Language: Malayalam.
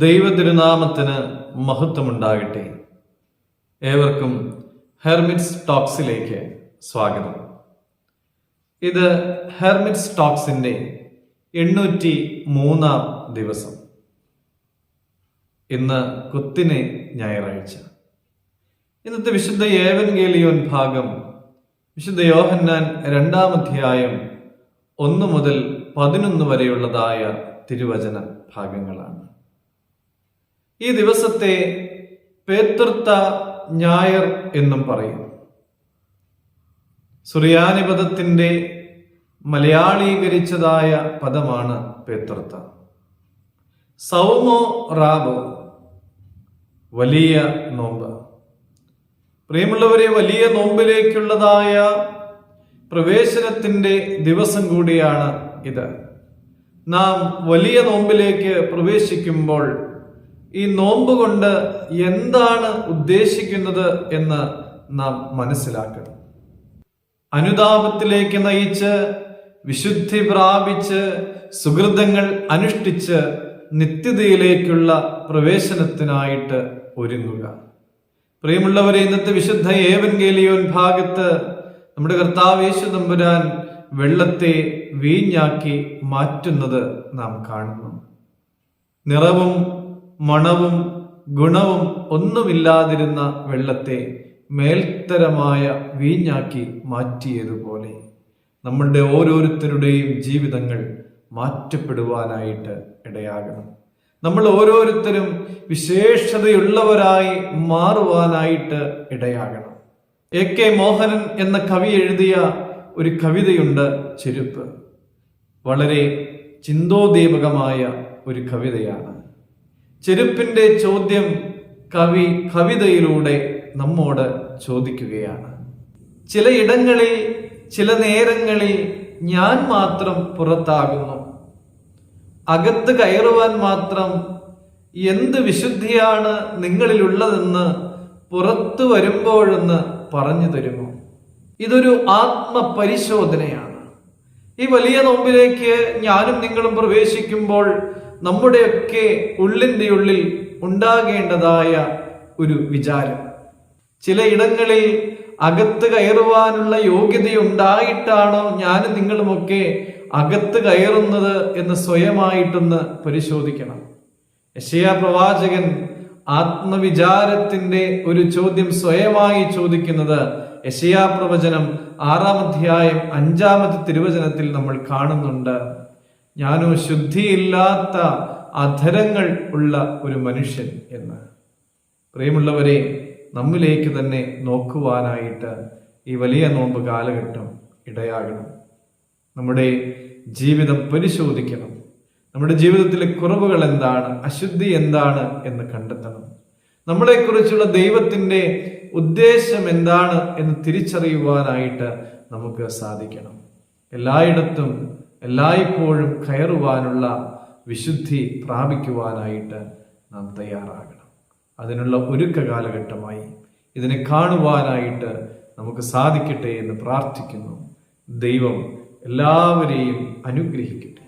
ദൈവതിരുനാമത്തിന് മഹത്വമുണ്ടാകട്ടെ. ഏവർക്കും ഹെർമിറ്റ്സ് ടോക്സിലേക്ക് സ്വാഗതം. ഇത് ഹെർമിറ്റ്സ് ടോക്സിന്റെ 803 ദിവസം. ഇന്ന് കുത്തിനെ ഞായറാഴ്ച. ഇന്നത്തെ വിശുദ്ധ ഏവൻഗേലിയോൻ ഭാഗം വിശുദ്ധ യോഹന്നാൻ 2-ാം അധ്യായം 1 മുതൽ 11 വരെയുള്ളതായ തിരുവചന ഭാഗങ്ങളാണ്. ഈ ദിവസത്തെ പേതൃത്വ ഞായർ എന്നും പറയും. സുറിയാനി പദത്തിന്റെ മലയാളീകരിച്ചതായ പദമാണ് പേതൃത്വ. സൗമോ റാബോ, വലിയ നോമ്പ്. പ്രിയമുള്ളവരെ, വലിയ നോമ്പിലേക്കുള്ളതായ പ്രവേശനത്തിന്റെ ദിവസം കൂടിയാണ് ഇത്. നാം വലിയ നോമ്പിലേക്ക് പ്രവേശിക്കുമ്പോൾ ഈ നോമ്പ് കൊണ്ട് എന്താണ് ഉദ്ദേശിക്കുന്നത് എന്ന് നാം മനസ്സിലാക്കണം. അനുതാപത്തിലേക്ക് നയിച്ച് വിശുദ്ധി പ്രാപിച്ച് സുഹൃതങ്ങൾ അനുഷ്ഠിച്ച് നിത്യതയിലേക്കുള്ള പ്രവേശനത്തിനായിട്ട് ഒരുങ്ങുക. പ്രിയമുള്ളവരെ, ഇന്നത്തെ വിശുദ്ധ ഏവൻഗേലിയോൻ ഭാഗത്ത് നമ്മുടെ കർത്താവ് യേശു തമ്പുരാൻ വെള്ളത്തെ വീഞ്ഞാക്കി മാറ്റുന്നത് നാം കാണുന്നു. നിറവും മണവും ഗുണവും ഒന്നുമില്ലാതിരുന്ന വെള്ളത്തെ മേൽത്തരമായ വീഞ്ഞാക്കി മാറ്റിയതുപോലെ നമ്മളുടെ ഓരോരുത്തരുടെയും ജീവിതങ്ങൾ മാറ്റപ്പെടുവാനായിട്ട് ഇടയാകണം. നമ്മൾ ഓരോരുത്തരും വിശേഷതയുള്ളവരായി മാറുവാനായിട്ട് ഇടയാകണം. AK മോഹനൻ എന്ന കവി എഴുതിയ ഒരു കവിതയുണ്ട്, ചെരുപ്പ്. വളരെ ചിന്തോദ്ദീപകമായ ഒരു കവിതയാണ്. ചെരുപ്പിന്റെ ചോദ്യം കവി കവിതയിലൂടെ നമ്മോട് ചോദിക്കുകയാണ്. ചിലയിടങ്ങളിൽ ചില നേരങ്ങളിൽ ഞാൻ മാത്രം പുറത്താകുന്നു, അകത്ത് കയറുവാൻ മാത്രം എന്ത് വിശുദ്ധിയാണ് നിങ്ങളിലുള്ളതെന്ന് പുറത്തു വരുമ്പോഴെന്ന് പറഞ്ഞു തരുമോ? ഇതൊരു ആത്മപരിശോധനയാണ്. ഈ വലിയ നോമ്പിലേക്ക് ഞാനും നിങ്ങളും പ്രവേശിക്കുമ്പോൾ നമ്മുടെയൊക്കെ ഉള്ളിൻ്റെ ഉള്ളിൽ ഉണ്ടാകേണ്ടതായ ഒരു വിചാരം, ചിലയിടങ്ങളിൽ അകത്ത് കയറുവാനുള്ള യോഗ്യതയുണ്ടായിട്ടാണോ ഞാനും നിങ്ങളുമൊക്കെ അകത്ത് കയറുന്നത് എന്ന് സ്വയമായിട്ടൊന്ന് പരിശോധിക്കണം. യെശയ്യാ പ്രവാചകൻ ആത്മവിചാരത്തിന്റെ ഒരു ചോദ്യം സ്വയമായി ചോദിക്കുന്നത് യെശയ്യാ പ്രവചനം 6-ാം അധ്യായം 5-ാമത്തെ തിരുവചനത്തിൽ നമ്മൾ കാണുന്നുണ്ട്. ഞാനോ ശുദ്ധിയില്ലാത്ത അധരങ്ങൾ ഉള്ള ഒരു മനുഷ്യൻ എന്ന്. പ്രിയമുള്ളവരെ, നമ്മിലേക്ക് തന്നെ നോക്കുവാനായിട്ട് ഈ വലിയ നോമ്പ് കാലഘട്ടം ഇടയാകണം. നമ്മുടെ ജീവിതം പരിശോധിക്കണം. നമ്മുടെ ജീവിതത്തിലെ കുറവുകൾ എന്താണ്, അശുദ്ധി എന്താണ് എന്ന് കണ്ടെത്തണം. നമ്മളെക്കുറിച്ചുള്ള ദൈവത്തിന്റെ ഉദ്ദേശം എന്താണ് എന്ന് തിരിച്ചറിയുവാനായിട്ട് നമുക്ക് സാധിക്കണം. എല്ലായിടത്തും എല്ലായ്പ്പോഴും കയറുവാനുള്ള വിശുദ്ധി പ്രാപിക്കുവാനായിട്ട് നാം തയ്യാറാകണം. അതിനുള്ള ഒരുക്ക കാലഘട്ടമായി ഇതിനെ കാണുവാനായിട്ട് നമുക്ക് സാധിക്കട്ടെ എന്ന് പ്രാർത്ഥിക്കുന്നു. ദൈവം എല്ലാവരെയും അനുഗ്രഹിക്കട്ടെ.